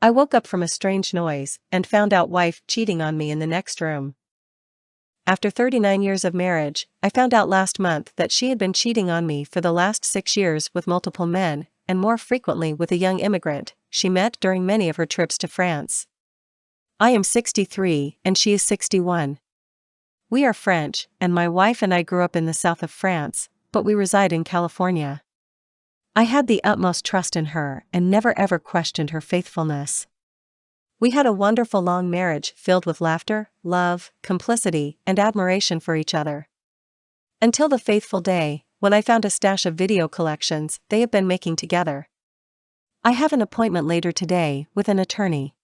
I woke up from a strange noise and found out wife cheating on me in the next room. After 39 years of marriage, I found out last month that she had been cheating on me for the last 6 years with multiple men, and more frequently with a young immigrant she met during many of her trips to France. I am 63 and she is 61. We are French, and my wife and I grew up in the south of France, but we reside in California. I had the utmost trust in her and never ever questioned her faithfulness. We had a wonderful long marriage filled with laughter, love, complicity, and admiration for each other. Until the fateful day, when I found a stash of video collections they have been making together. I have an appointment later today with an attorney.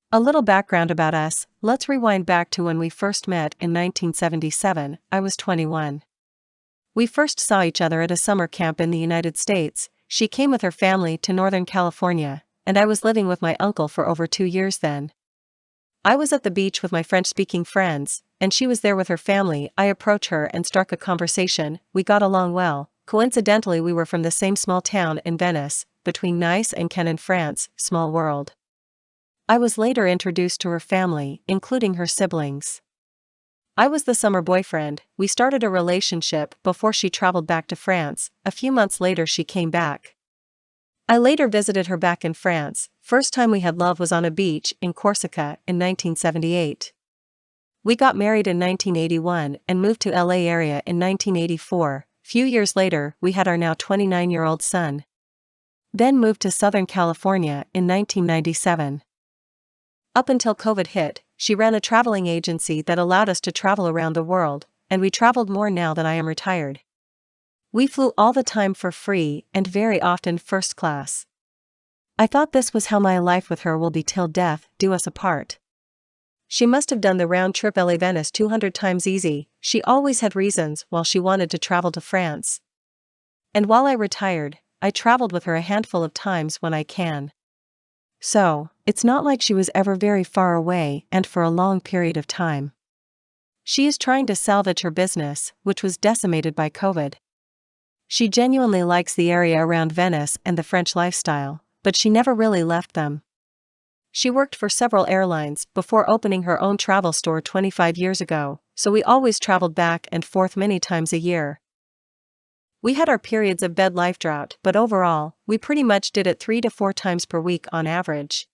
A little background about us. Let's rewind back to when we first met in 1977. I was 21. We first saw each other at a summer camp in the United States. She came with her family to Northern California, and I was living with my uncle for over 2 years then. I was at the beach with my French-speaking friends, and she was there with her family. I approached her and struck a conversation. We got along well. Coincidentally, we were from the same small town in Venice, between Nice and Caen in France. Small world. I was later introduced to her family, including her siblings. I was the summer boyfriend. We started a relationship before she traveled back to France. A few months later she came back. I later visited her back in France. First time we had love was on a beach in Corsica in 1978. We got married in 1981 and moved to LA area in 1984. Few years later, we had our now 29-year-old son. Then moved to Southern California in 1997. Up until COVID hit, she ran a traveling agency that allowed us to travel around the world, and we traveled more now that I am retired. We flew all the time for free and very often first class. I thought this was how my life with her will be till death do us apart. She must have done the round trip LA Venice 200 times easy. She always had reasons while she wanted to travel to France. And while I retired, I traveled with her a handful of times when I can. So, it's not like she was ever very far away and for a long period of time. She is trying to salvage her business, which was decimated by COVID. She genuinely likes the area around Venice and the French lifestyle, but she never really left them. She worked for several airlines before opening her own travel store 25 years ago, so we always traveled back and forth many times a year. We had our periods of bed life drought, but overall, we pretty much did it 3 to 4 times per week on average.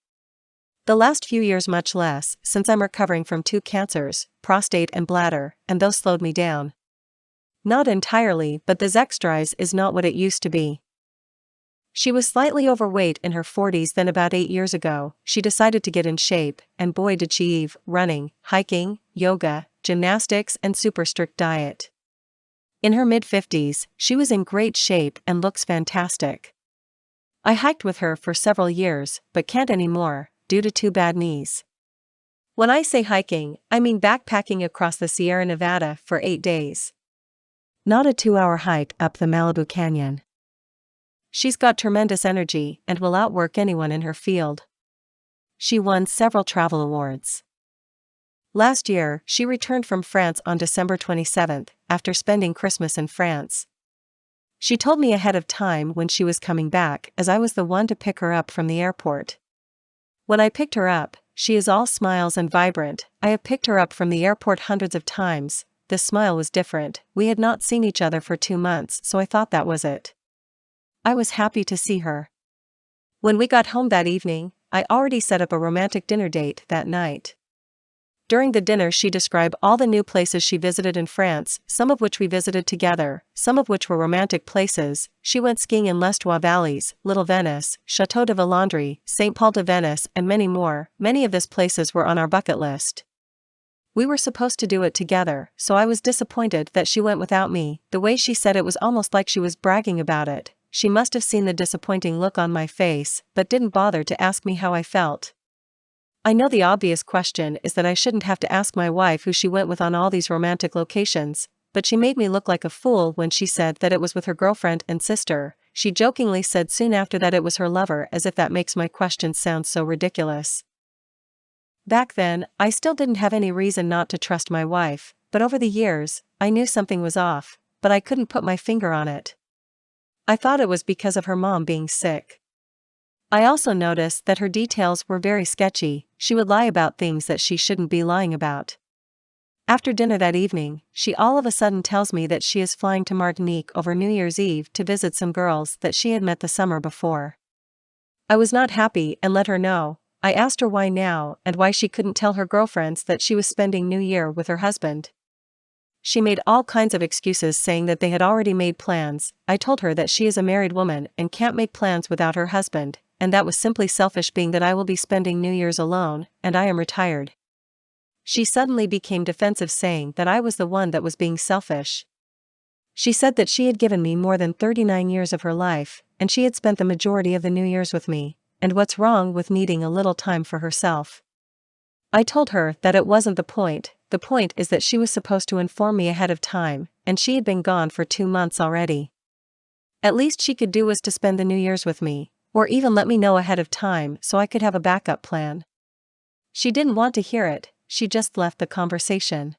The last few years much less, since I'm recovering from 2 cancers, prostate and bladder, and those slowed me down. Not entirely, but the sex drive is not what it used to be. She was slightly overweight in her 40s. Then about 8 years ago, she decided to get in shape, and boy did she running, hiking, yoga, gymnastics and super strict diet. In her mid-50s, she was in great shape and looks fantastic. I hiked with her for several years, but can't anymore, due to 2 bad knees. When I say hiking, I mean backpacking across the Sierra Nevada for 8 days. Not a 2-hour hike up the Malibu Canyon. She's got tremendous energy and will outwork anyone in her field. She won several travel awards. Last year, she returned from France on December 27th, after spending Christmas in France. She told me ahead of time when she was coming back, as I was the one to pick her up from the airport. When I picked her up, she is all smiles and vibrant. I have picked her up from the airport hundreds of times. The smile was different. We had not seen each other for 2 months, so I thought that was it. I was happy to see her. When we got home that evening, I already set up a romantic dinner date that night. During the dinner she described all the new places she visited in France, some of which we visited together, some of which were romantic places. She went skiing in Les Trois Valleys, Little Venice, Chateau de Villandry, St. Paul de Venice and many more. Many of these places were on our bucket list. We were supposed to do it together, so I was disappointed that she went without me. The way she said it was almost like she was bragging about it. She must have seen the disappointing look on my face, but didn't bother to ask me how I felt. I know the obvious question is that I shouldn't have to ask my wife who she went with on all these romantic locations, but she made me look like a fool when she said that it was with her girlfriend and sister. She jokingly said soon after that it was her lover, as if that makes my question sound so ridiculous. Back then, I still didn't have any reason not to trust my wife, but over the years, I knew something was off, but I couldn't put my finger on it. I thought it was because of her mom being sick. I also noticed that her details were very sketchy. She would lie about things that she shouldn't be lying about. After dinner that evening, she all of a sudden tells me that she is flying to Martinique over New Year's Eve to visit some girls that she had met the summer before. I was not happy and let her know. I asked her why now and why she couldn't tell her girlfriends that she was spending New Year with her husband. She made all kinds of excuses saying that they had already made plans. I told her that she is a married woman and can't make plans without her husband, and that was simply selfish, being that I will be spending New Year's alone, and I am retired. She suddenly became defensive, saying that I was the one that was being selfish. She said that she had given me more than 39 years of her life, and she had spent the majority of the New Year's with me, and what's wrong with needing a little time for herself? I told her that it wasn't the point is that she was supposed to inform me ahead of time, and she had been gone for 2 months already. At least she could do was to spend the New Year's with me, or even let me know ahead of time so I could have a backup plan. She didn't want to hear it, she just left the conversation.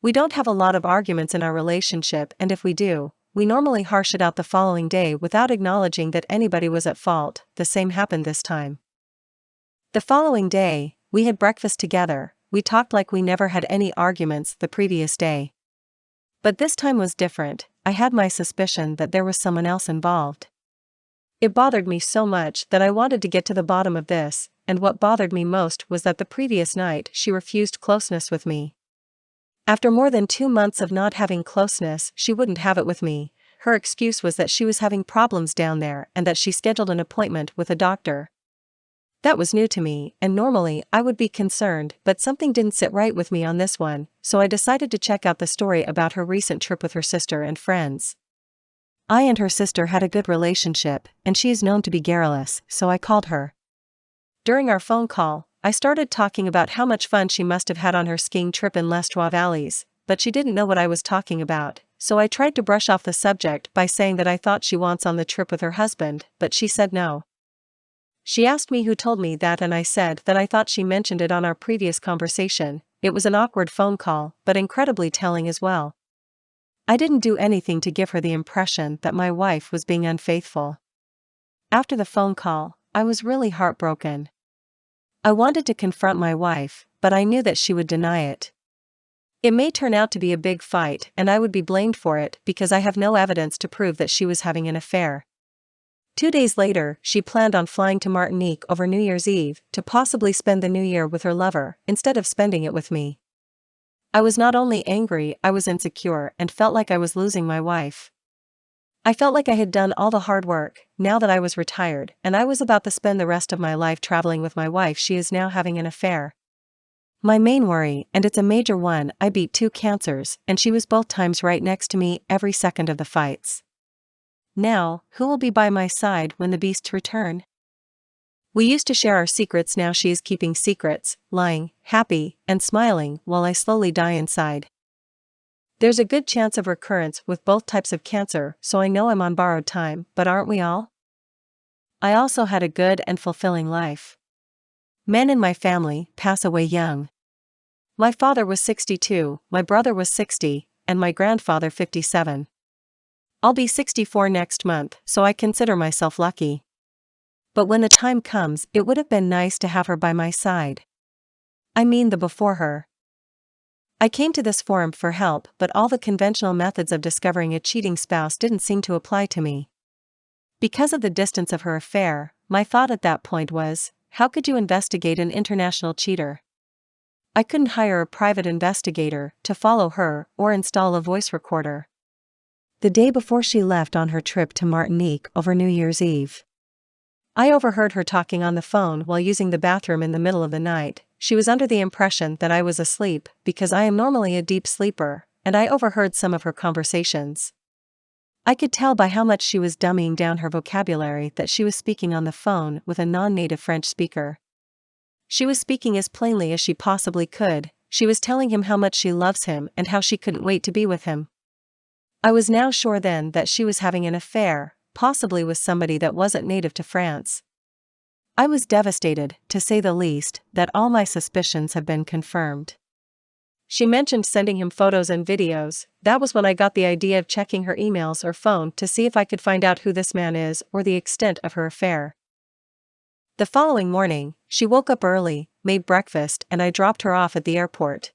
We don't have a lot of arguments in our relationship, and if we do, we normally harsh it out the following day without acknowledging that anybody was at fault. The same happened this time. The following day, we had breakfast together. We talked like we never had any arguments the previous day. But this time was different. I had my suspicion that there was someone else involved. It bothered me so much that I wanted to get to the bottom of this, and what bothered me most was that the previous night she refused closeness with me. After more than 2 months of not having closeness, she wouldn't have it with me. Her excuse was that she was having problems down there and that she scheduled an appointment with a doctor. That was new to me, and normally I would be concerned, but something didn't sit right with me on this one, so I decided to check out the story about her recent trip with her sister and friends. I and her sister had a good relationship, and she is known to be garrulous, so I called her. During our phone call, I started talking about how much fun she must have had on her skiing trip in Les Trois Valleys, but she didn't know what I was talking about, so I tried to brush off the subject by saying that I thought she wants on the trip with her husband, but she said no. She asked me who told me that, and I said that I thought she mentioned it on our previous conversation. It was an awkward phone call, but incredibly telling as well. I didn't do anything to give her the impression that my wife was being unfaithful. After the phone call, I was really heartbroken. I wanted to confront my wife, but I knew that she would deny it. It may turn out to be a big fight, and I would be blamed for it because I have no evidence to prove that she was having an affair. 2 days later, she planned on flying to Martinique over New Year's Eve to possibly spend the New Year with her lover, instead of spending it with me. I was not only angry, I was insecure and felt like I was losing my wife. I felt like I had done all the hard work, now that I was retired, and I was about to spend the rest of my life traveling with my wife. She is now having an affair. My main worry, and it's a major one, I beat 2 cancers, and she was both times right next to me every second of the fights. Now, who will be by my side when the beasts return? We used to share our secrets, now she is keeping secrets, lying, happy, and smiling while I slowly die inside. There's a good chance of recurrence with both types of cancer, so I know I'm on borrowed time, but aren't we all? I also had a good and fulfilling life. Men in my family pass away young. My father was 62, my brother was 60, and my grandfather 57. I'll be 64 next month, so I consider myself lucky. But when the time comes, it would have been nice to have her by my side. I mean the before her. I came to this forum for help, but all the conventional methods of discovering a cheating spouse didn't seem to apply to me. Because of the distance of her affair, my thought at that point was, how could you investigate an international cheater? I couldn't hire a private investigator to follow her or install a voice recorder. The day before she left on her trip to Martinique over New Year's Eve, I overheard her talking on the phone while using the bathroom in the middle of the night. She was under the impression that I was asleep because I am normally a deep sleeper, and I overheard some of her conversations. I could tell by how much she was dumbing down her vocabulary that she was speaking on the phone with a non-native French speaker. She was speaking as plainly as she possibly could. She was telling him how much she loves him and how she couldn't wait to be with him. I was now sure then that she was having an affair, possibly with somebody that wasn't native to France. I was devastated, to say the least, that all my suspicions have been confirmed. She mentioned sending him photos and videos. That was when I got the idea of checking her emails or phone to see if I could find out who this man is or the extent of her affair. The following morning, she woke up early, made breakfast, and I dropped her off at the airport.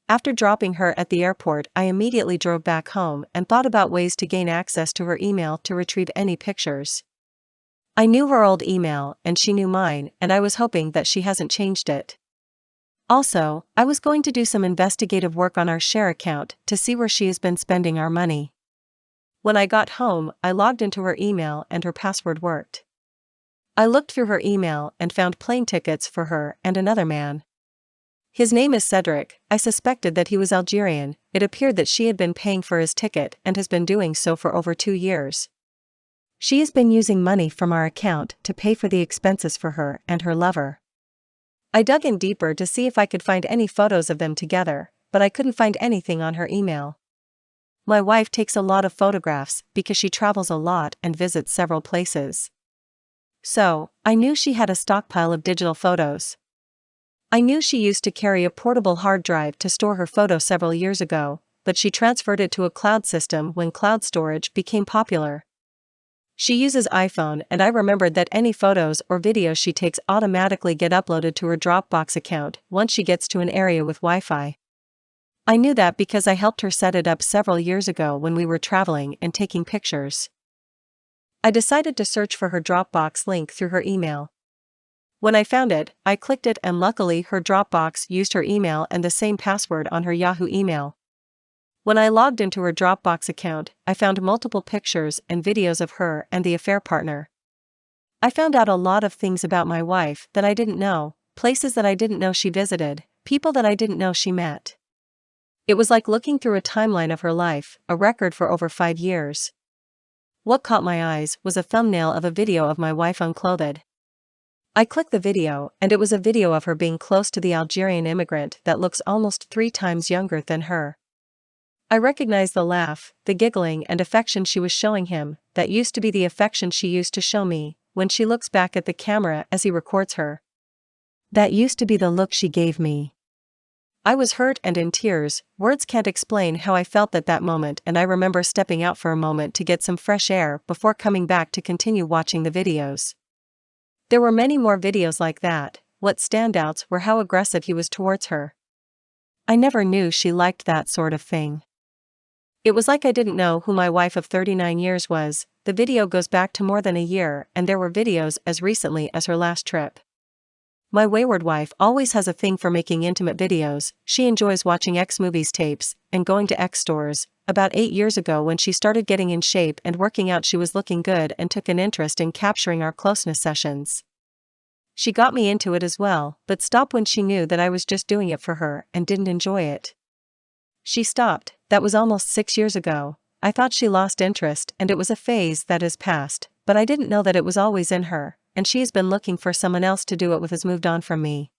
After dropping her at the airport, I immediately drove back home and thought about ways to gain access to her email to retrieve any pictures. I knew her old email and she knew mine, and I was hoping that she hasn't changed it. Also, I was going to do some investigative work on our share account to see where she has been spending our money. When I got home, I logged into her email and her password worked. I looked through her email and found plane tickets for her and another man. His name is Cedric. I suspected that he was Algerian. It appeared that she had been paying for his ticket and has been doing so for over 2 years. She has been using money from our account to pay for the expenses for her and her lover. I dug in deeper to see if I could find any photos of them together, but I couldn't find anything on her email. My wife takes a lot of photographs because she travels a lot and visits several places. So, I knew she had a stockpile of digital photos. I knew she used to carry a portable hard drive to store her photos several years ago, but she transferred it to a cloud system when cloud storage became popular. She uses iPhone, and I remembered that any photos or videos she takes automatically get uploaded to her Dropbox account once she gets to an area with Wi-Fi. I knew that because I helped her set it up several years ago when we were traveling and taking pictures. I decided to search for her Dropbox link through her email. When I found it, I clicked it, and luckily her Dropbox used her email and the same password on her Yahoo email. When I logged into her Dropbox account, I found multiple pictures and videos of her and the affair partner. I found out a lot of things about my wife that I didn't know, places that I didn't know she visited, people that I didn't know she met. It was like looking through a timeline of her life, a record for over 5 years. What caught my eyes was a thumbnail of a video of my wife unclothed. I clicked the video, and it was a video of her being close to the Algerian immigrant that looks almost 3 times younger than her. I recognized the laugh, the giggling and affection she was showing him. That used to be the affection she used to show me, when she looks back at the camera as he records her. That used to be the look she gave me. I was hurt and in tears. Words can't explain how I felt at that moment, and I remember stepping out for a moment to get some fresh air before coming back to continue watching the videos. There were many more videos like that. What standouts were how aggressive he was towards her. I never knew she liked that sort of thing. It was like I didn't know who my wife of 39 years was. The video goes back to more than a year, and there were videos as recently as her last trip. My wayward wife always has a thing for making intimate videos. She enjoys watching X movies tapes and going to X stores. About 8 years ago, when she started getting in shape and working out, she was looking good and took an interest in capturing our closeness sessions. She got me into it as well, but stopped when she knew that I was just doing it for her and didn't enjoy it. She stopped. That was almost 6 years ago. I thought she lost interest and it was a phase that has passed, but I didn't know that it was always in her, and she has been looking for someone else to do it with, has moved on from me.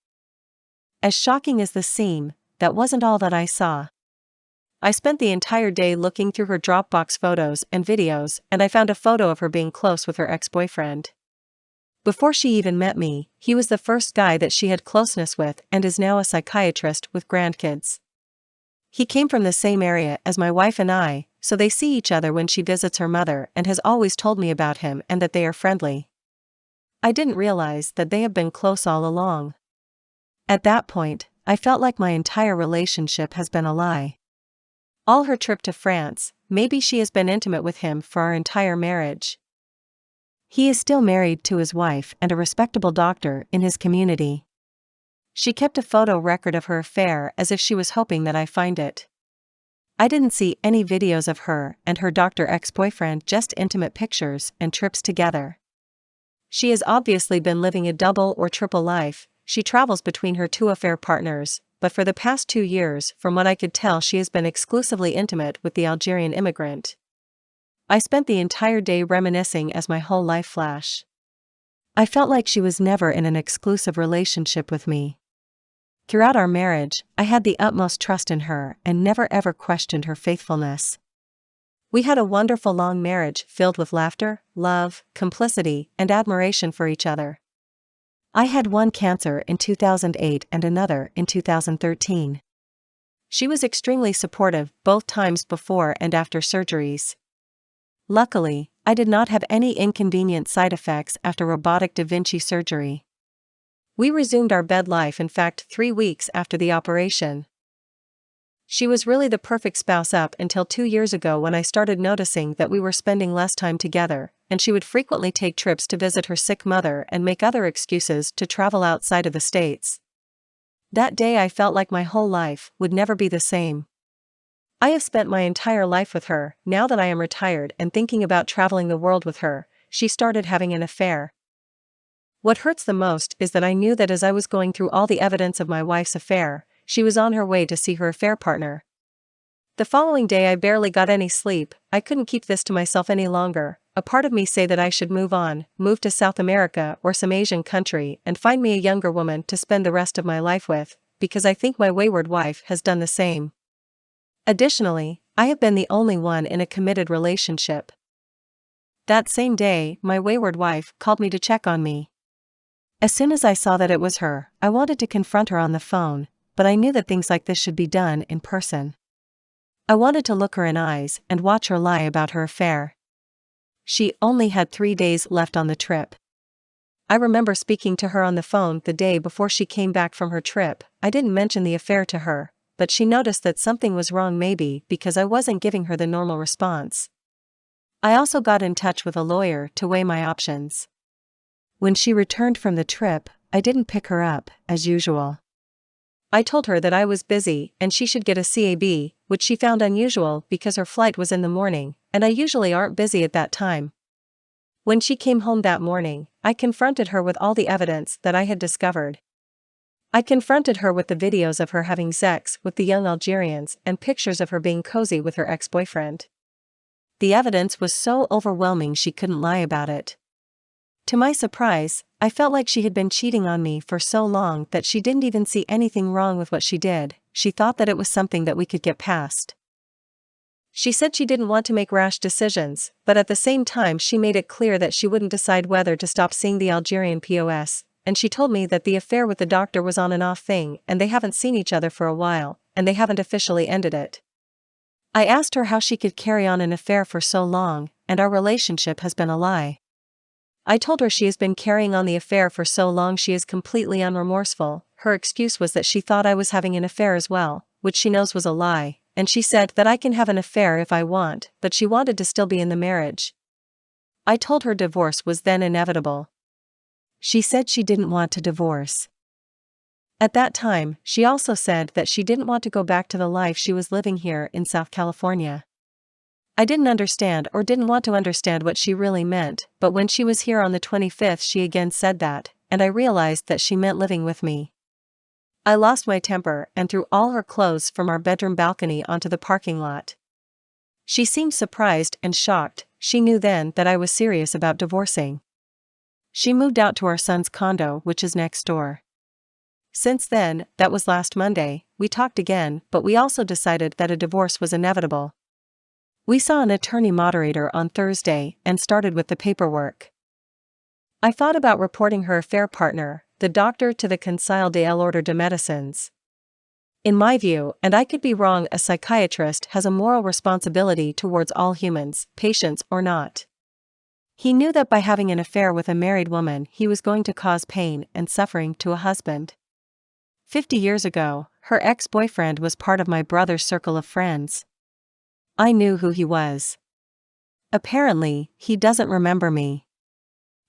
As shocking as this seemed, that wasn't all that I saw. I spent the entire day looking through her Dropbox photos and videos, and I found a photo of her being close with her ex-boyfriend. Before she even met me, he was the first guy that she had closeness with and is now a psychiatrist with grandkids. He came from the same area as my wife and I, so they see each other when she visits her mother, and has always told me about him and that they are friendly. I didn't realize that they have been close all along. At that point, I felt like my entire relationship has been a lie. All her trip to France, maybe she has been intimate with him for our entire marriage. He is still married to his wife and a respectable doctor in his community. She kept a photo record of her affair as if she was hoping that I find it. I didn't see any videos of her and her doctor ex-boyfriend, just intimate pictures and trips together. She has obviously been living a double or triple life. She travels between her 2 affair partners, but for the past 2 years, from what I could tell, she has been exclusively intimate with the Algerian immigrant. I spent the entire day reminiscing as my whole life flashed. I felt like she was never in an exclusive relationship with me. Throughout our marriage, I had the utmost trust in her and never ever questioned her faithfulness. We had a wonderful long marriage filled with laughter, love, complicity, and admiration for each other. I had one cancer in 2008 and another in 2013. She was extremely supportive both times before and after surgeries. Luckily, I did not have any inconvenient side effects after robotic Da Vinci surgery. We resumed our bed life, in fact, 3 weeks after the operation. She was really the perfect spouse up until 2 years ago, when I started noticing that we were spending less time together, and she would frequently take trips to visit her sick mother and make other excuses to travel outside of the States. That day I felt like my whole life would never be the same. I have spent my entire life with her. Now that I am retired and thinking about traveling the world with her, she started having an affair. What hurts the most is that I knew that as I was going through all the evidence of my wife's affair, she was on her way to see her affair partner. The following day I barely got any sleep. I couldn't keep this to myself any longer. A part of me said that I should move on, move to South America or some Asian country and find me a younger woman to spend the rest of my life with, because I think my wayward wife has done the same. Additionally, I have been the only one in a committed relationship. That same day, my wayward wife called me to check on me. As soon as I saw that it was her, I wanted to confront her on the phone, but I knew that things like this should be done in person. I wanted to look her in eyes and watch her lie about her affair. She only had 3 days left on the trip. I remember speaking to her on the phone the day before she came back from her trip. I didn't mention the affair to her, but she noticed that something was wrong, maybe because I wasn't giving her the normal response. I also got in touch with a lawyer to weigh my options. When she returned from the trip, I didn't pick her up, as usual. I told her that I was busy and she should get a CAB, which she found unusual because her flight was in the morning, and I usually aren't busy at that time. When she came home that morning, I confronted her with all the evidence that I had discovered. I confronted her with the videos of her having sex with the young Algerians and pictures of her being cozy with her ex-boyfriend. The evidence was so overwhelming she couldn't lie about it. To my surprise, I felt like she had been cheating on me for so long that she didn't even see anything wrong with what she did. She thought that it was something that we could get past. She said she didn't want to make rash decisions, but at the same time she made it clear that she wouldn't decide whether to stop seeing the Algerian POS, and she told me that the affair with the doctor was on and off thing and they haven't seen each other for a while, and they haven't officially ended it. I asked her how she could carry on an affair for so long, and our relationship has been a lie. I told her she has been carrying on the affair for so long she is completely unremorseful. Her excuse was that she thought I was having an affair as well, which she knows was a lie, and she said that I can have an affair if I want, but she wanted to still be in the marriage. I told her divorce was then inevitable. She said she didn't want to divorce. At that time, she also said that she didn't want to go back to the life she was living here in South California. I didn't understand or didn't want to understand what she really meant, but when she was here on the 25th she again said that, and I realized that she meant living with me. I lost my temper and threw all her clothes from our bedroom balcony onto the parking lot. She seemed surprised and shocked. She knew then that I was serious about divorcing. She moved out to our son's condo, which is next door. Since then, that was last Monday, we talked again, but we also decided that a divorce was inevitable. We saw an attorney moderator on Thursday and started with the paperwork. I thought about reporting her affair partner, the doctor, to the Conseil de l'Ordre de Médecins. In my view, and I could be wrong, a psychiatrist has a moral responsibility towards all humans, patients or not. He knew that by having an affair with a married woman he was going to cause pain and suffering to a husband. 50 years ago, her ex-boyfriend was part of my brother's circle of friends. I knew who he was. Apparently, he doesn't remember me.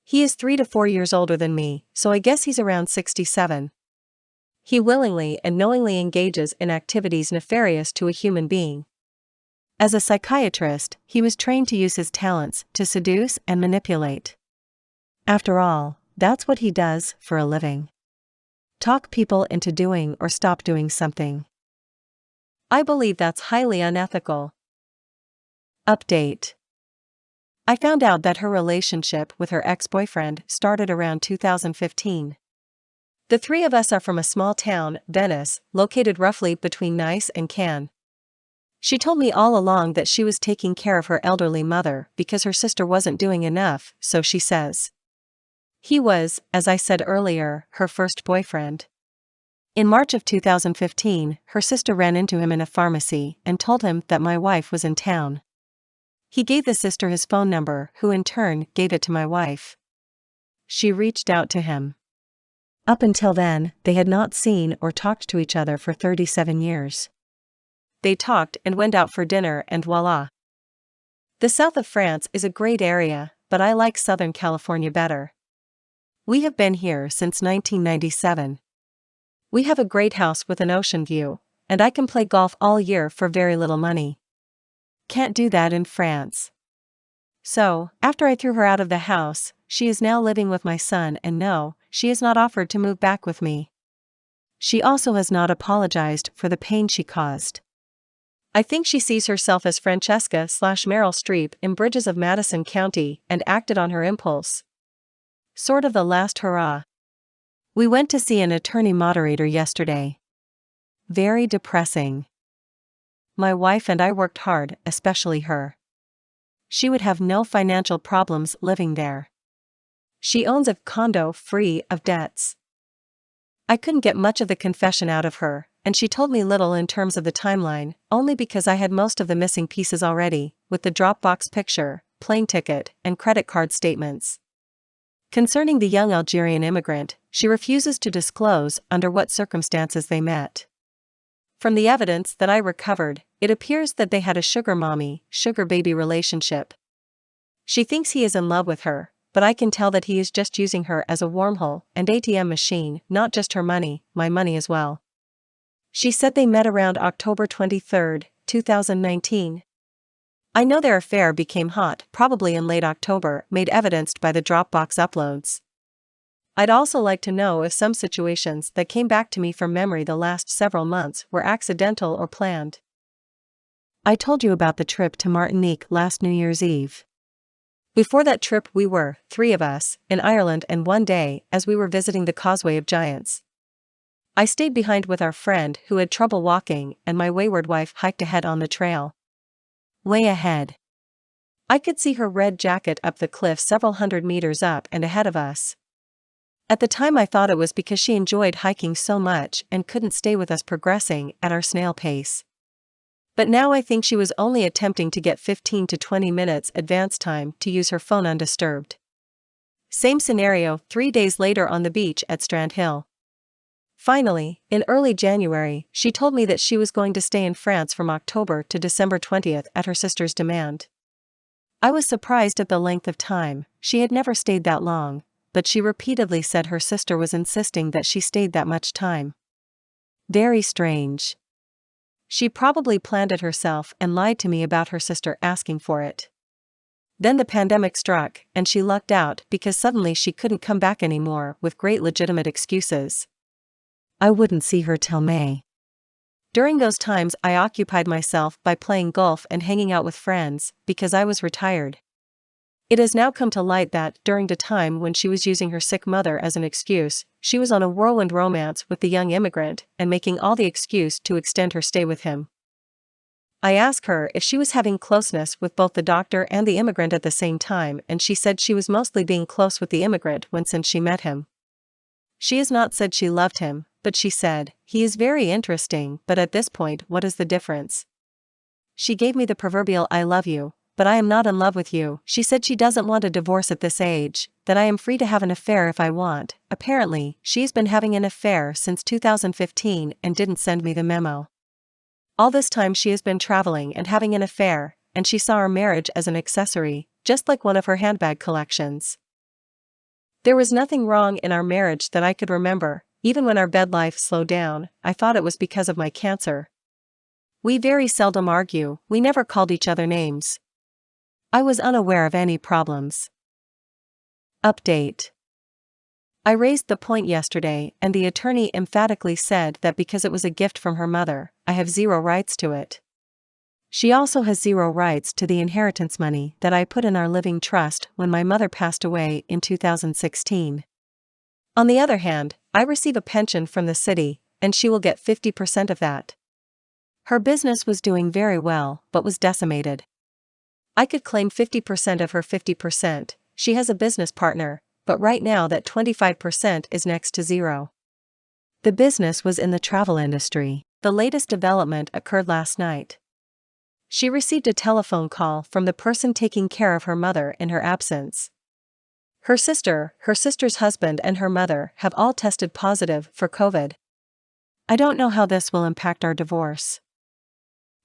He is 3 to 4 years older than me, so I guess he's around 67. He willingly and knowingly engages in activities nefarious to a human being. As a psychiatrist, he was trained to use his talents to seduce and manipulate. After all, that's what he does for a living. Talk people into doing or stop doing something. I believe that's highly unethical. Update. I found out that her relationship with her ex-boyfriend started around 2015. The three of us are from a small town, Venice, located roughly between Nice and Cannes. She told me all along that she was taking care of her elderly mother because her sister wasn't doing enough, so she says. He was, as I said earlier, her first boyfriend. In March of 2015, her sister ran into him in a pharmacy and told him that my wife was in town. He gave the sister his phone number, who in turn gave it to my wife. She reached out to him. Up until then, they had not seen or talked to each other for 37 years. They talked and went out for dinner, and voila. The south of France is a great area, but I like Southern California better. We have been here since 1997. We have a great house with an ocean view, and I can play golf all year for very little money. Can't do that in France. So, after I threw her out of the house, she is now living with my son, and no, she has not offered to move back with me. She also has not apologized for the pain she caused. I think she sees herself as Francesca/Meryl Streep in Bridges of Madison County and acted on her impulse. Sort of the last hurrah. We went to see an attorney moderator yesterday. Very depressing. My wife and I worked hard, especially her. She would have no financial problems living there. She owns a condo free of debts. I couldn't get much of the confession out of her, and she told me little in terms of the timeline, only because I had most of the missing pieces already, with the Dropbox picture, plane ticket, and credit card statements. Concerning the young Algerian immigrant, she refuses to disclose under what circumstances they met. From the evidence that I recovered, it appears that they had a sugar mommy, sugar baby relationship. She thinks he is in love with her, but I can tell that he is just using her as a wormhole and ATM machine, not just her money, my money as well. She said they met around October 23, 2019. I know their affair became hot, probably in late October, made evidenced by the Dropbox uploads. I'd also like to know if some situations that came back to me from memory the last several months were accidental or planned. I told you about the trip to Martinique last New Year's Eve. Before that trip we were, 3 of us, in Ireland, and one day, as we were visiting the Causeway of Giants, I stayed behind with our friend who had trouble walking, and my wayward wife hiked ahead on the trail. Way ahead. I could see her red jacket up the cliff several hundred meters up and ahead of us. At the time I thought it was because she enjoyed hiking so much and couldn't stay with us progressing at our snail pace. But now I think she was only attempting to get 15 to 20 minutes advance time to use her phone undisturbed. Same scenario 3 days later on the beach at Strand Hill. Finally, in early January, she told me that she was going to stay in France from October to December 20th at her sister's demand. I was surprised at the length of time. She had never stayed that long, but she repeatedly said her sister was insisting that she stayed that much time. Very strange. She probably planned it herself and lied to me about her sister asking for it. Then the pandemic struck, and she lucked out because suddenly she couldn't come back anymore with great legitimate excuses. I wouldn't see her till May. During those times I occupied myself by playing golf and hanging out with friends, because I was retired. It has now come to light that, during the time when she was using her sick mother as an excuse, she was on a whirlwind romance with the young immigrant and making all the excuse to extend her stay with him. I asked her if she was having closeness with both the doctor and the immigrant at the same time, and she said she was mostly being close with the immigrant since she met him. She has not said she loved him, but she said, "He is very interesting, but at this point, what is the difference?" She gave me the proverbial "I love you, but I am not in love with you." She said she doesn't want a divorce at this age, that I am free to have an affair if I want. Apparently, she's been having an affair since 2015 and didn't send me the memo. All this time she has been traveling and having an affair, and she saw our marriage as an accessory, just like one of her handbag collections. There was nothing wrong in our marriage that I could remember. Even when our bed life slowed down, I thought it was because of my cancer. We very seldom argue, we never called each other names. I was unaware of any problems. Update. I raised the point yesterday, and the attorney emphatically said that because it was a gift from her mother, I have zero rights to it. She also has zero rights to the inheritance money that I put in our living trust when my mother passed away in 2016. On the other hand, I receive a pension from the city, and she will get 50% of that. Her business was doing very well, but was decimated. I could claim 50% of her 50%, she has a business partner, but right now that 25% is next to zero. The business was in the travel industry. The latest development occurred last night. She received a telephone call from the person taking care of her mother in her absence. Her sister's husband and her mother have all tested positive for COVID. I don't know how this will impact our divorce.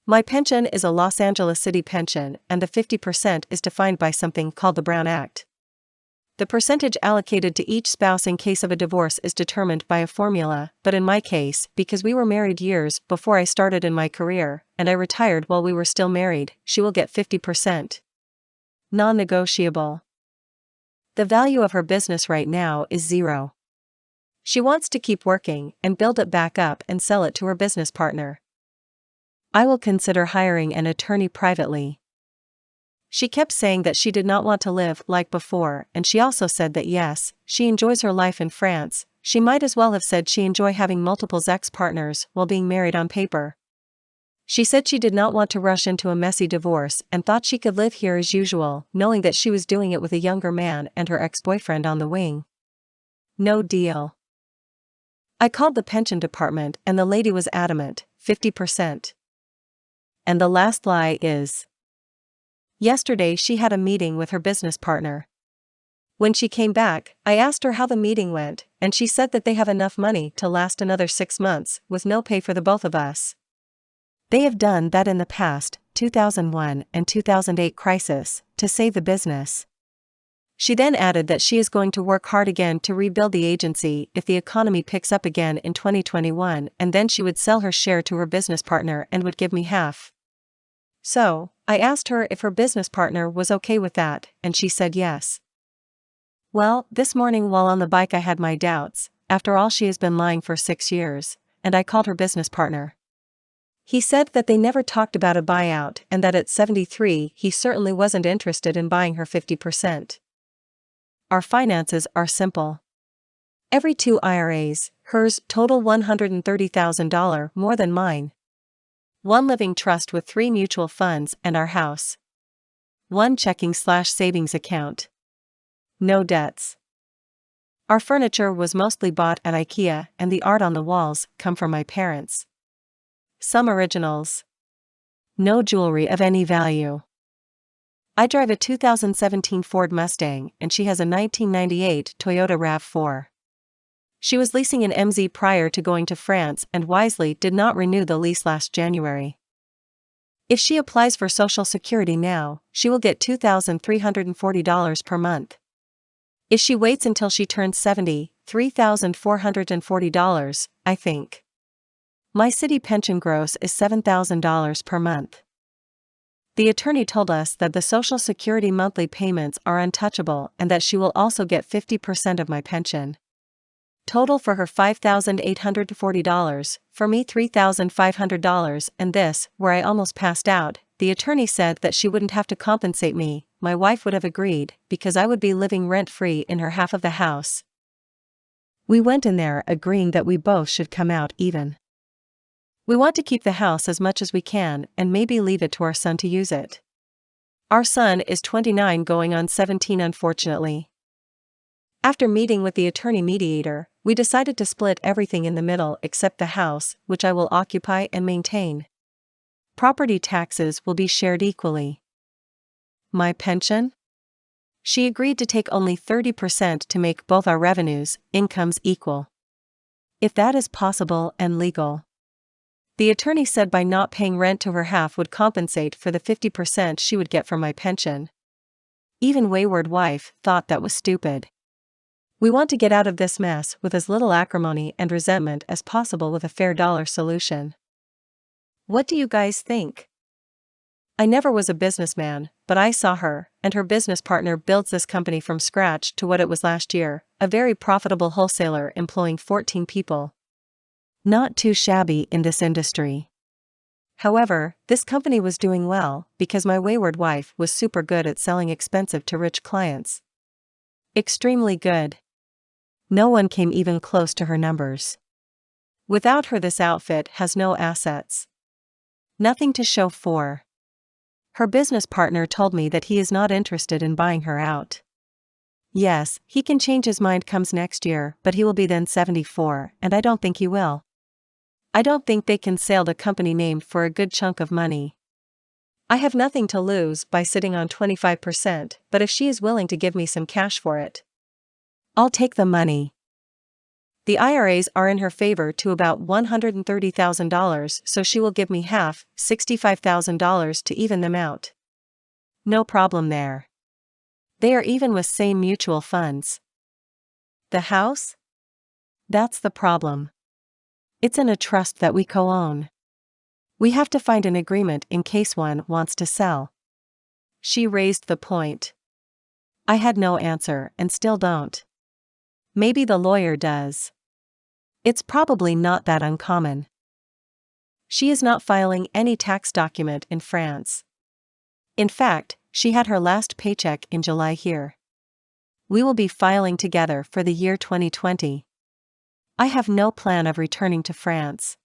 My pension is a Los Angeles City pension, and the 50% is defined by something called the Brown Act. The percentage allocated to each spouse in case of a divorce is determined by a formula, but in my case, because we were married years before I started in my career, and I retired while we were still married, she will get 50%. Non-negotiable. The value of her business right now is zero. She wants to keep working and build it back up and sell it to her business partner. I will consider hiring an attorney privately. She kept saying that she did not want to live like before, and she also said that yes, she enjoys her life in France. She might as well have said she enjoys having multiple ex-partners while being married on paper. She said she did not want to rush into a messy divorce and thought she could live here as usual, knowing that she was doing it with a younger man and her ex-boyfriend on the wing. No deal. I called the pension department and the lady was adamant, 50%. And the last lie is, yesterday she had a meeting with her business partner. When she came back, I asked her how the meeting went, and she said that they have enough money to last another 6 months, with no pay for the both of us. They have done that in the past, 2001 and 2008 crisis, to save the business. She then added that she is going to work hard again to rebuild the agency if the economy picks up again in 2021, and then she would sell her share to her business partner and would give me half. So, I asked her if her business partner was okay with that, and she said yes. Well, this morning while on the bike I had my doubts. After all, she has been lying for 6 years, and I called her business partner. He said that they never talked about a buyout and that at 73 he certainly wasn't interested in buying her 50%. Our finances are simple. Every 2 IRAs, hers total $130,000 more than mine. 1 living trust with 3 mutual funds and our house. 1 checking/savings account. No debts. Our furniture was mostly bought at AITA, and the art on the walls come from my parents. Some originals. No jewelry of any value. I drive a 2017 Ford Mustang and she has a 1998 Toyota RAV4. She was leasing an MZ prior to going to France and wisely did not renew the lease last January. If she applies for Social Security now, she will get $2,340 per month. If she waits until she turns 70, $3,440, I think. My city pension gross is $7,000 per month. The attorney told us that the Social Security monthly payments are untouchable and that she will also get 50% of my pension. Total for her $5,840, for me $3,500, and this, where I almost passed out. The attorney said that she wouldn't have to compensate me, my wife would have agreed, because I would be living rent-free in her half of the house. We went in there agreeing that we both should come out even. We want to keep the house as much as we can and maybe leave it to our son to use it. Our son is 29 going on 17 unfortunately. After meeting with the attorney mediator, we decided to split everything in the middle except the house, which I will occupy and maintain. Property taxes will be shared equally. My pension? She agreed to take only 30% to make both our incomes equal. If that is possible and legal. The attorney said by not paying rent to her half would compensate for the 50% she would get from my pension. Even wayward wife thought that was stupid. We want to get out of this mess with as little acrimony and resentment as possible with a fair dollar solution. What do you guys think? I never was a businessman, but I saw her, and her business partner builds this company from scratch to what it was last year, a very profitable wholesaler employing 14 people. Not too shabby in this industry. However, this company was doing well because my wayward wife was super good at selling expensive to rich clients. Extremely good. No one came even close to her numbers. Without her, this outfit has no assets. Nothing to show for. Her business partner told me that he is not interested in buying her out. Yes, he can change his mind comes next year, but he will be then 74, and I don't think he will. I don't think they can sell the company name for a good chunk of money. I have nothing to lose by sitting on 25%, but if she is willing to give me some cash for it, I'll take the money. The IRAs are in her favor to about $130,000, so she will give me half, $65,000 to even them out. No problem there. They are even with same mutual funds. The house? That's the problem. It's in a trust that we co-own. We have to find an agreement in case one wants to sell. She raised the point. I had no answer and still don't. Maybe the lawyer does. It's probably not that uncommon. She is not filing any tax document in France. In fact, she had her last paycheck in July here. We will be filing together for the year 2020. I have no plan of returning to France.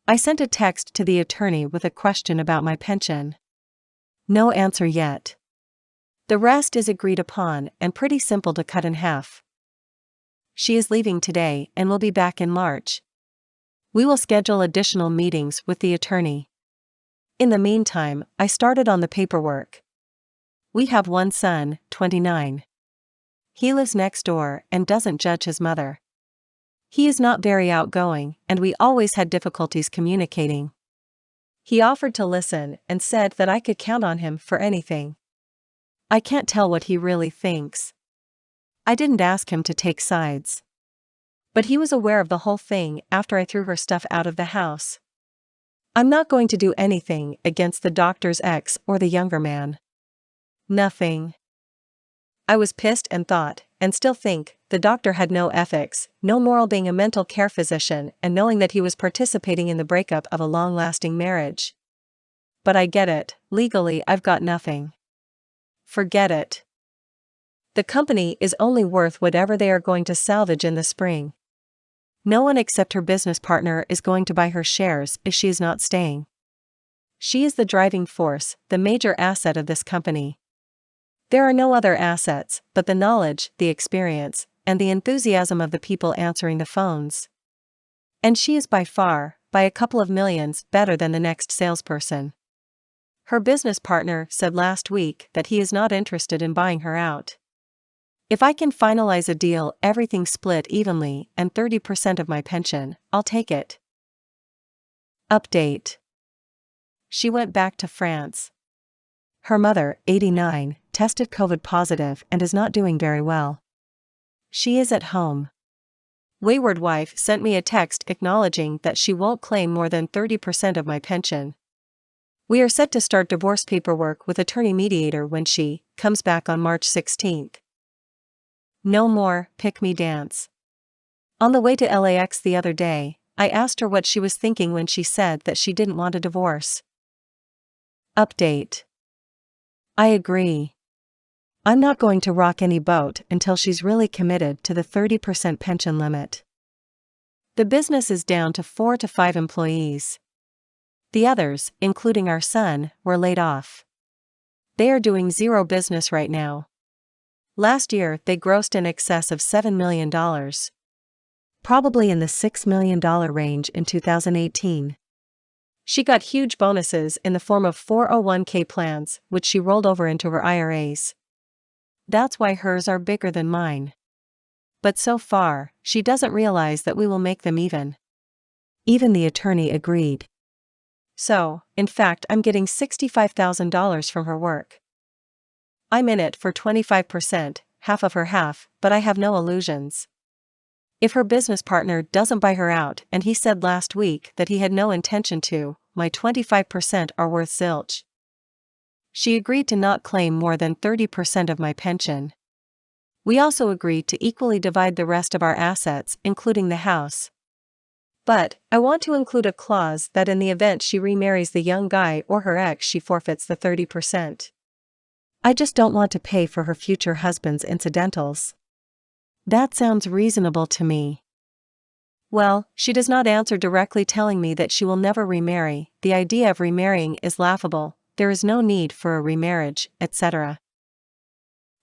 I sent a text to the attorney with a question about my pension. No answer yet. The rest is agreed upon and pretty simple to cut in half. She is leaving today and will be back in March. We will schedule additional meetings with the attorney. In the meantime, I started on the paperwork. We have one son, 29. He lives next door and doesn't judge his mother. He is not very outgoing, and we always had difficulties communicating. He offered to listen and said that I could count on him for anything. I can't tell what he really thinks. I didn't ask him to take sides. But he was aware of the whole thing after I threw her stuff out of the house. I'm not going to do anything against the doctor's ex or the younger man. Nothing. I was pissed and thought, and still think, the doctor had no ethics, no moral being a mental care physician and knowing that he was participating in the breakup of a long-lasting marriage. But I get it, legally I've got nothing. Forget it. The company is only worth whatever they are going to salvage in the spring. No one except her business partner is going to buy her shares if she is not staying. She is the driving force, the major asset of this company. There are no other assets, but the knowledge, the experience, and the enthusiasm of the people answering the phones. And she is by far, by a couple of millions, better than the next salesperson. Her business partner said last week that he is not interested in buying her out. If I can finalize a deal, everything split evenly, and 30% of my pension, I'll take it. Update. She went back to France. Her mother, 89, tested COVID positive and is not doing very well. She is at home. Wayward wife sent me a text acknowledging that she won't claim more than 30% of my pension. We are set to start divorce paperwork with attorney mediator when she comes back on March 16th. No more pick-me dance. On the way to LAX the other day, I asked her what she was thinking when she said that she didn't want a divorce. Update. I agree. I'm not going to rock any boat until she's really committed to the 30% pension limit. The business is down to 4 to 5 employees. The others, including our son, were laid off. They are doing zero business right now. Last year they grossed in excess of $7 million. Probably in the $6 million range in 2018. She got huge bonuses in the form of 401k plans, which she rolled over into her IRAs. That's why hers are bigger than mine. But so far, she doesn't realize that we will make them even. Even the attorney agreed. So, in fact, I'm getting $65,000 from her work. I'm in it for 25%, half of her half, but I have no illusions. If her business partner doesn't buy her out, and he said last week that he had no intention to, my 25% are worth zilch. She agreed to not claim more than 30% of my pension. We also agreed to equally divide the rest of our assets, including the house. But, I want to include a clause that in the event she remarries the young guy or her ex, she forfeits the 30%. I just don't want to pay for her future husband's incidentals. That sounds reasonable to me. Well, she does not answer directly telling me that she will never remarry, the idea of remarrying is laughable, there is no need for a remarriage, etc.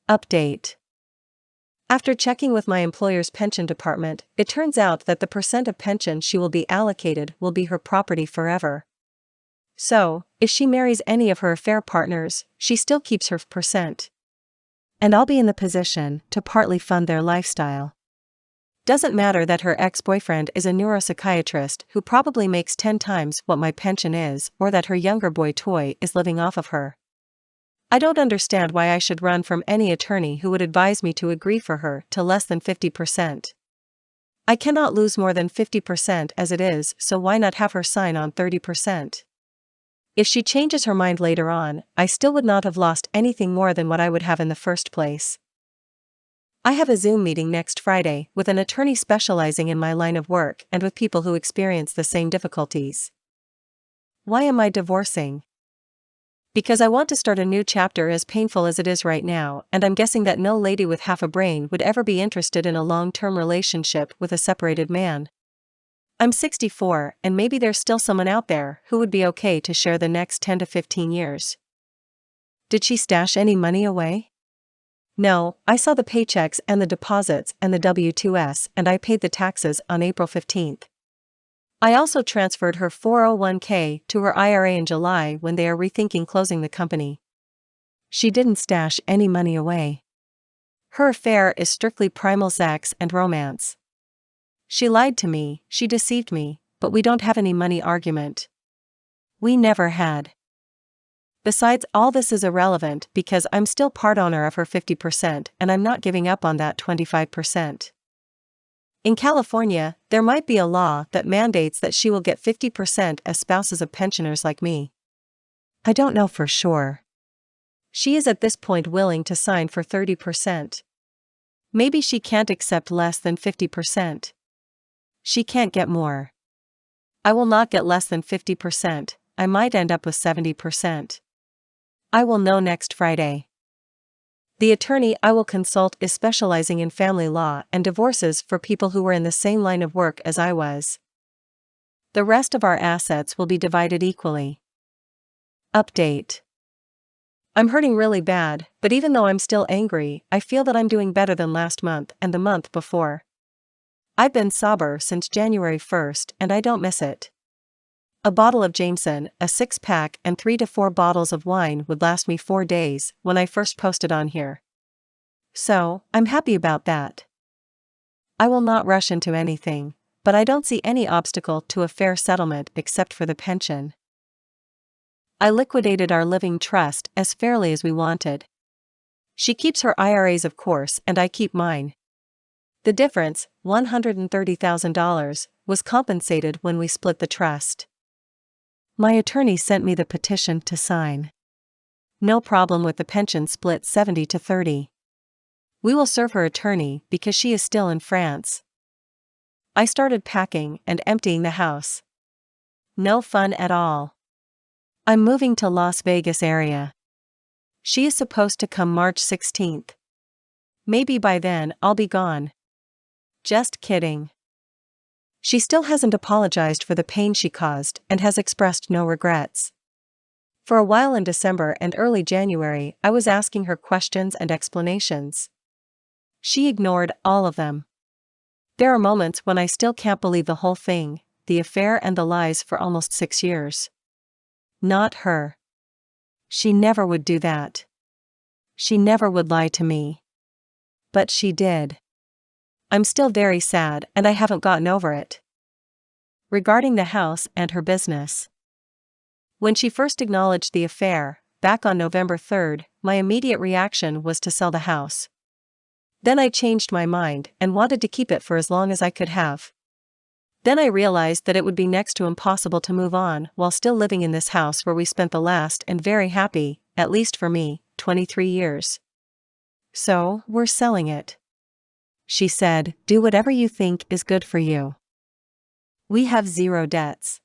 Update. After checking with my employer's pension department, it turns out that the percent of pension she will be allocated will be her property forever. So, if she marries any of her affair partners, she still keeps her percent. And I'll be in the position to partly fund their lifestyle. Doesn't matter that her ex-boyfriend is a neuropsychiatrist who probably makes 10 times what my pension is, or that her younger boy toy is living off of her. I don't understand why I should run from any attorney who would advise me to agree for her to less than 50%. I cannot lose more than 50% as it is, so why not have her sign on 30%? If she changes her mind later on, I still would not have lost anything more than what I would have in the first place. I have a Zoom meeting next Friday with an attorney specializing in my line of work and with people who experience the same difficulties. Why am I divorcing? Because I want to start a new chapter as painful as it is right now, and I'm guessing that no lady with half a brain would ever be interested in a long-term relationship with a separated man. I'm 64, and maybe there's still someone out there who would be okay to share the next 10 to 15 years. Did she stash any money away? No, I saw the paychecks and the deposits and the W-2s, and I paid the taxes on April 15th. I also transferred her 401k to her IRA in July when they are rethinking closing the company. She didn't stash any money away. Her affair is strictly primal sex and romance. She lied to me, she deceived me, but we don't have any money argument. We never had. Besides, all this is irrelevant because I'm still part owner of her 50% and I'm not giving up on that 25%. In California, there might be a law that mandates that she will get 50% as spouses of pensioners like me. I don't know for sure. She is at this point willing to sign for 30%. Maybe she can't accept less than 50%. She can't get more. I will not get less than 50%, I might end up with 70%. I will know next Friday. The attorney I will consult is specializing in family law and divorces for people who were in the same line of work as I was. The rest of our assets will be divided equally. Update. I'm hurting really bad, but even though I'm still angry, I feel that I'm doing better than last month and the month before. I've been sober since January 1st and I don't miss it. A bottle of Jameson, a 6-pack and 3 to 4 bottles of wine would last me 4 days when I first posted on here. So, I'm happy about that. I will not rush into anything, but I don't see any obstacle to a fair settlement except for the pension. I liquidated our living trust as fairly as we wanted. She keeps her IRAs of course and I keep mine. The difference, $130,000, was compensated when we split the trust. My attorney sent me the petition to sign. No problem with the pension split 70 to 30. We will serve her attorney because she is still in France. I started packing and emptying the house. No fun at all. I'm moving to Las Vegas area. She is supposed to come March 16th. Maybe by then I'll be gone. Just kidding. She still hasn't apologized for the pain she caused and has expressed no regrets. For a while in December and early January, I was asking her questions and explanations. She ignored all of them. There are moments when I still can't believe the whole thing, the affair and the lies for almost 6 years. Not her. She never would do that. She never would lie to me. But she did. I'm still very sad and I haven't gotten over it. Regarding the house and her business. When she first acknowledged the affair, back on November 3rd, my immediate reaction was to sell the house. Then I changed my mind and wanted to keep it for as long as I could have. Then I realized that it would be next to impossible to move on while still living in this house where we spent the last and very happy, at least for me, 23 years. So, we're selling it. She said, "Do whatever you think is good for you." We have 0 debts.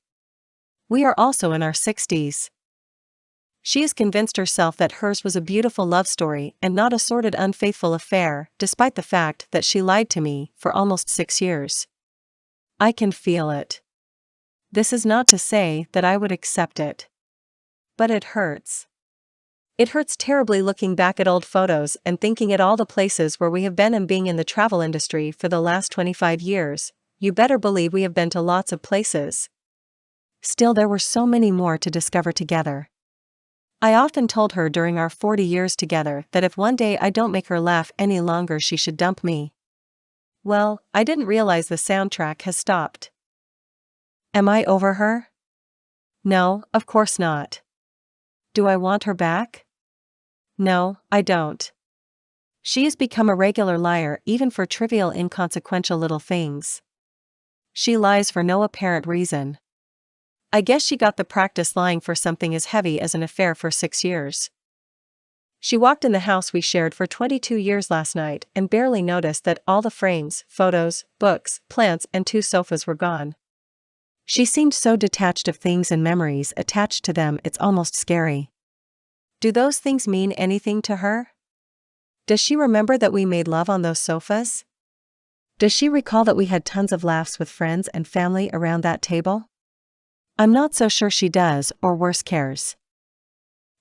We are also in our 60s. She has convinced herself that hers was a beautiful love story and not a sordid unfaithful affair, despite the fact that she lied to me for almost 6 years. I can feel it. This is not to say that I would accept it. But it hurts. It hurts terribly looking back at old photos and thinking at all the places where we have been, and being in the travel industry for the last 25 years, you better believe we have been to lots of places. Still, there were so many more to discover together. I often told her during our 40 years together that if one day I don't make her laugh any longer, she should dump me. Well, I didn't realize the soundtrack has stopped. Am I over her? No, of course not. Do I want her back? No, I don't. She has become a regular liar even for trivial inconsequential little things. She lies for no apparent reason. I guess she got the practice lying for something as heavy as an affair for 6 years. She walked in the house we shared for 22 years last night and barely noticed that all the frames, photos, books, plants and 2 sofas were gone. She seemed so detached of things and memories attached to them, it's almost scary. Do those things mean anything to her? Does she remember that we made love on those sofas? Does she recall that we had tons of laughs with friends and family around that table? I'm not so sure she does, or worse, cares.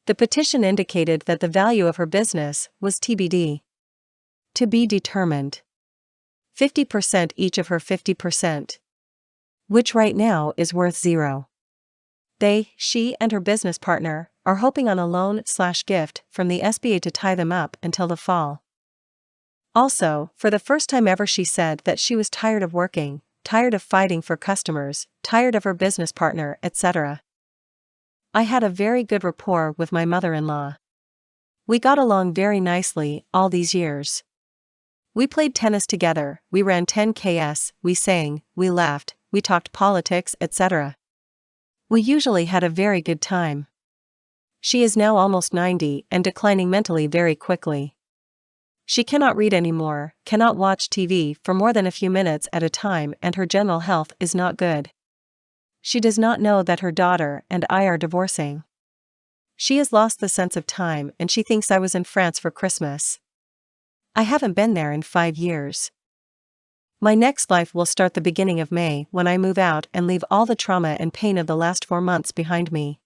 The petition indicated that the value of her business was TBD. To be determined. 50% each of her 50%. Which right now is worth 0. She and her business partner, are hoping on a loan/gift from the SBA to tie them up until the fall. Also, for the first time ever, she said that she was tired of working, tired of fighting for customers, tired of her business partner, etc. I had a very good rapport with my mother-in-law. We got along very nicely all these years. We played tennis together, we ran 10Ks, we sang, we laughed, we talked politics, etc. We usually had a very good time. She is now almost 90 and declining mentally very quickly. She cannot read anymore, cannot watch TV for more than a few minutes at a time, and her general health is not good. She does not know that her daughter and I are divorcing. She has lost the sense of time and she thinks I was in France for Christmas. I haven't been there in 5 years. My next life will start the beginning of May when I move out and leave all the trauma and pain of the last 4 months behind me.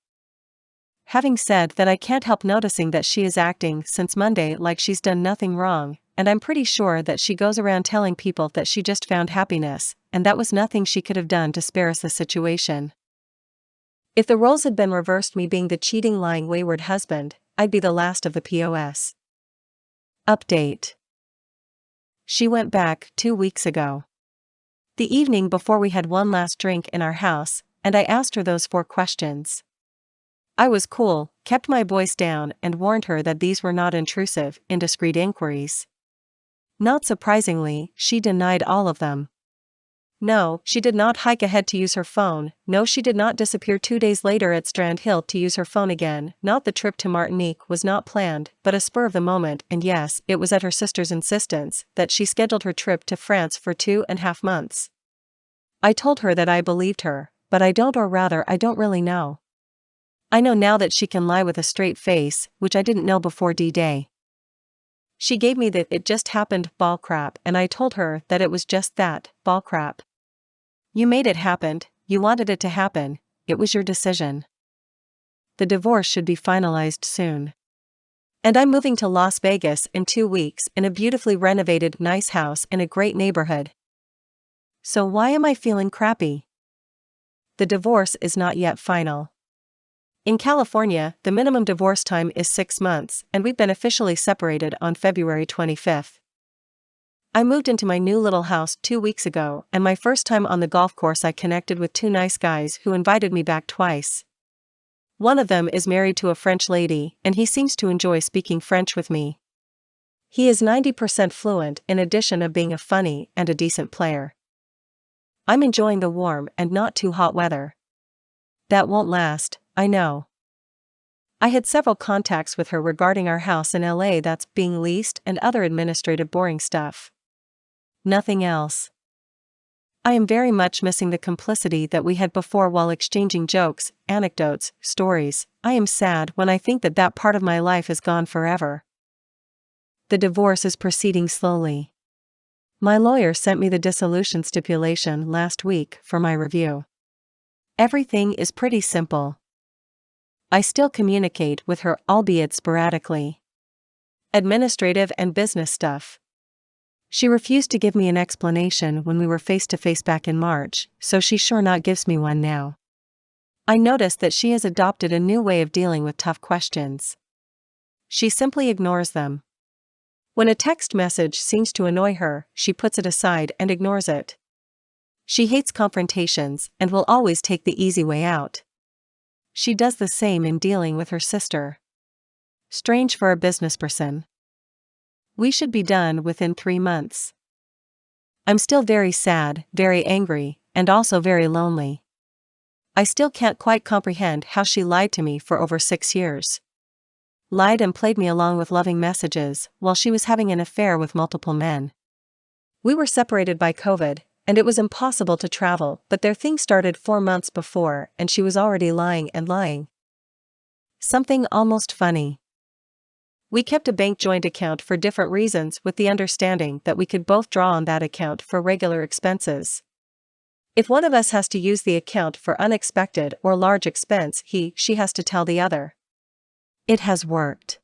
Having said that, I can't help noticing that she is acting since Monday like she's done nothing wrong, and I'm pretty sure that she goes around telling people that she just found happiness, and that was nothing she could have done to spare us the situation. If the roles had been reversed, me being the cheating, lying, wayward husband, I'd be the last of the POS. Update. She went back 2 weeks ago. The evening before, we had one last drink in our house, and I asked her those 4 questions. I was cool, kept my voice down, and warned her that these were not intrusive, indiscreet inquiries. Not surprisingly, she denied all of them. No, she did not hike ahead to use her phone. No, she did not disappear 2 days later at Strand Hill to use her phone again. Not the trip to Martinique was not planned, but a spur of the moment, and yes, it was at her sister's insistence that she scheduled her trip to France for 2.5 months. I told her that I believed her, but I don't, or rather, I don't really know. I know now that she can lie with a straight face, which I didn't know before D-Day. She gave me that "it just happened" ball crap, and I told her that it was just that, ball crap. You made it happen, you wanted it to happen, it was your decision. The divorce should be finalized soon. And I'm moving to Las Vegas in 2 weeks in a beautifully renovated nice house in a great neighborhood. So why am I feeling crappy? The divorce is not yet final. In California, the minimum divorce time is 6 months, and we've been officially separated on February 25th. I moved into my new little house 2 weeks ago, and my first time on the golf course I connected with 2 nice guys who invited me back twice. One of them is married to a French lady, and he seems to enjoy speaking French with me. He is 90% fluent in addition of being a funny and a decent player. I'm enjoying the warm and not too hot weather. That won't last, I know. I had several contacts with her regarding our house in LA that's being leased and other administrative boring stuff. Nothing else. I am very much missing the complicity that we had before while exchanging jokes, anecdotes, stories. I am sad when I think that that part of my life is gone forever. The divorce is proceeding slowly. My lawyer sent me the dissolution stipulation last week for my review. Everything is pretty simple. I still communicate with her, albeit sporadically. Administrative and business stuff. She refused to give me an explanation when we were face to face back in March, so she sure not gives me one now. I notice that she has adopted a new way of dealing with tough questions. She simply ignores them. When a text message seems to annoy her, she puts it aside and ignores it. She hates confrontations and will always take the easy way out. She does the same in dealing with her sister. Strange for a businessperson. We should be done within 3 months. I'm still very sad, very angry, and also very lonely. I still can't quite comprehend how she lied to me for over 6 years. Lied and played me along with loving messages while she was having an affair with multiple men. We were separated by COVID, and it was impossible to travel, but their thing started 4 months before and she was already lying and lying. Something almost funny. We kept a bank joint account for different reasons with the understanding that we could both draw on that account for regular expenses. If one of us has to use the account for unexpected or large expense, she has to tell the other. It has worked.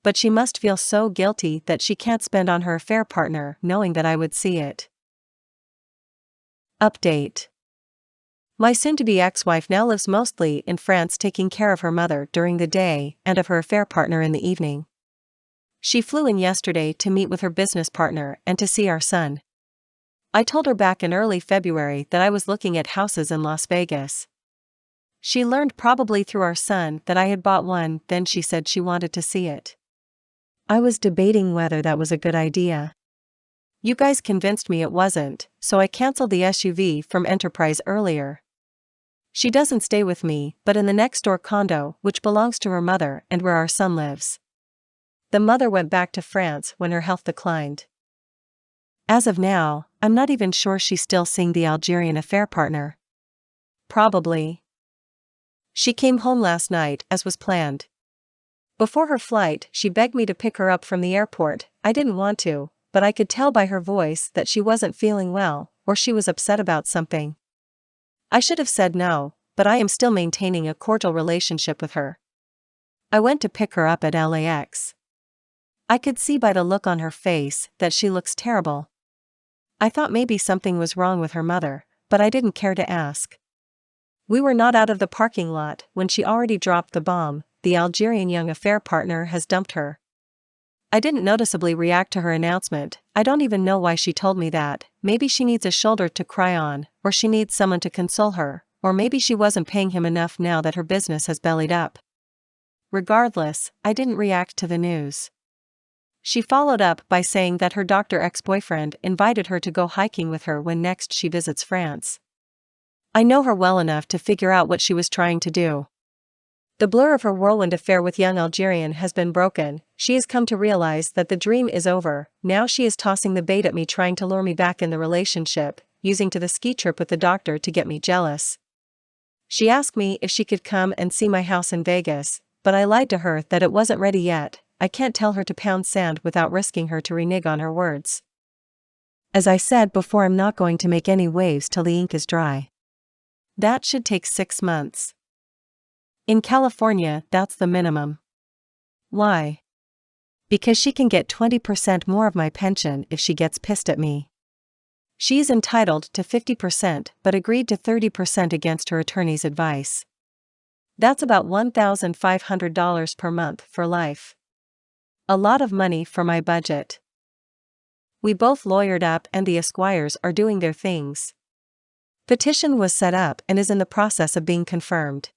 But she must feel so guilty that she can't spend on her affair partner knowing that I would see it. Update. My soon-to-be ex-wife now lives mostly in France, taking care of her mother during the day and of her affair partner in the evening. She flew in yesterday to meet with her business partner and to see our son. I told her back in early February that I was looking at houses in Las Vegas. She learned probably through our son that I had bought one, then she said she wanted to see it. I was debating whether that was a good idea. You guys convinced me it wasn't, so I canceled the SUV from Enterprise earlier. She doesn't stay with me, but in the next door condo, which belongs to her mother and where our son lives. The mother went back to France when her health declined. As of now, I'm not even sure she's still seeing the Algerian affair partner. Probably. She came home last night as was planned. Before her flight, she begged me to pick her up from the airport. I didn't want to, but I could tell by her voice that she wasn't feeling well, or she was upset about something. I should have said no, but I am still maintaining a cordial relationship with her. I went to pick her up at LAX. I could see by the look on her face that she looks terrible. I thought maybe something was wrong with her mother, but I didn't care to ask. We were not out of the parking lot when she already dropped the bomb. The Algerian young affair partner has dumped her. I didn't noticeably react to her announcement. I don't even know why she told me that. Maybe she needs a shoulder to cry on, or she needs someone to console her, or maybe she wasn't paying him enough now that her business has bellied up. Regardless, I didn't react to the news. She followed up by saying that her doctor ex-boyfriend invited her to go hiking with her when next she visits France. I know her well enough to figure out what she was trying to do. The blur of her whirlwind affair with young Algerian has been broken. She has come to realize that the dream is over. Now she is tossing the bait at me, trying to lure me back in the relationship, using the ski trip with the doctor to get me jealous. She asked me if she could come and see my house in Vegas, but I lied to her that it wasn't ready yet. I can't tell her to pound sand without risking her to renege on her words. As I said before, I'm not going to make any waves till the ink is dry. That should take 6 months. In California, that's the minimum. Why? Because she can get 20% more of my pension if she gets pissed at me. She is entitled to 50% but agreed to 30% against her attorney's advice. That's about $1,500 per month for life. A lot of money for my budget. We both lawyered up and the Esquires are doing their things. Petition was set up and is in the process of being confirmed.